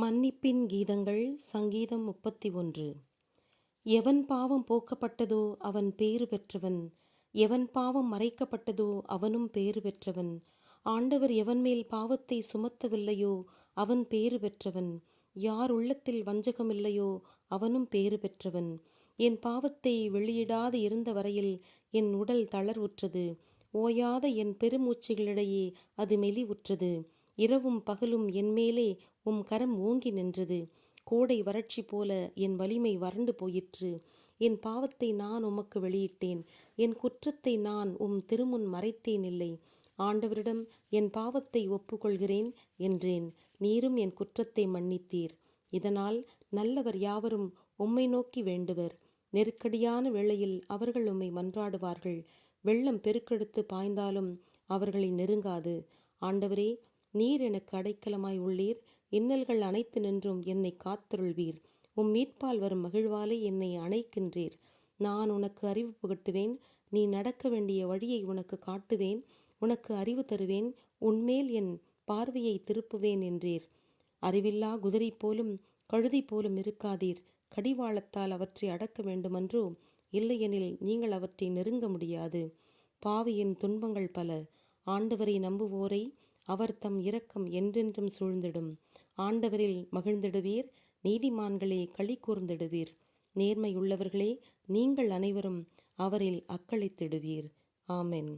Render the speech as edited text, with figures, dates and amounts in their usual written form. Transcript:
மன்னிப்பின் கீதங்கள் சங்கீதம் 31. எவன் பாவம் போக்கப்பட்டதோ அவன் பேறு பெற்றவன், எவன் பாவம் மறைக்கப்பட்டதோ அவனும் பேறு பெற்றவன். ஆண்டவர் எவன்மேல் பாவத்தை சுமத்தவில்லையோ அவன் பேறு பெற்றவன், யார் உள்ளத்தில் வஞ்சகமில்லையோ அவனும் பேறு பெற்றவன். என் பாவத்தை வெளியிடாது இருந்த வரையில் என் உடல் தளர்வுற்றது, ஓயாத என் பெருமூச்சுகளிடையே அது மெலிவுற்றது. இரவும் பகலும் என்மேலே உம் கரம் ஓங்கி நின்றது, கோடை வறட்சி போல என் வலிமை வறண்டு போயிற்று. என் பாவத்தை நான் உமக்கு வெளியிட்டேன், என் குற்றத்தை நான் உம் திருமுன் மறைத்தேன் இல்லை. ஆண்டவரிடம் என் பாவத்தை ஒப்புக்கொள்கிறேன் என்றேன், நீரும் என் குற்றத்தை மன்னித்தீர். இதனால் நல்லவர் யாவரும் உம்மை நோக்கி வேண்டுவர், நெருக்கடியான வேளையில் அவர்கள் உம்மை மன்றாடுவார்கள். வெள்ளம் பெருக்கெடுத்து பாய்ந்தாலும் அவர்களை நெருங்காது. ஆண்டவரே, நீர் எனக்கு அடைக்கலமாய் உள்ளீர், இன்னல்கள் அனைத்து நின்றும் என்னை காத்தருள்வீர். உம் மீட்பால் வரும் மகிழ்வாலே என்னை அணைக்கின்றீர். நான் உனக்கு அறிவு புகட்டுவேன், நீ நடக்க வேண்டிய வழியை உனக்கு காட்டுவேன், உனக்கு அறிவு தருவேன், உன்மேல் என் பார்வையை திருப்புவேன் என்றீர். அறிவில்லா குதிரை போலும் கழுதை போலும் இருக்காதீர், கடிவாளத்தால் அவற்றை அடக்க வேண்டுமன்றோ? இல்லையெனில் நீங்கள் அவற்றை நெருங்க முடியாது. பாவியின் துன்பங்கள் பல, ஆண்டவரை நம்புவோரை அவர் தம் இரக்கம் என்றென்றும் சூழ்ந்திடும். ஆண்டவரில் மகிழ்ந்திடுவீர், நீதிமான்களே களி கூர்ந்திடுவீர். நேர்மையுள்ளவர்களே, நீங்கள் அனைவரும் அவரில் அக்களித்திடுவீர். ஆமென்.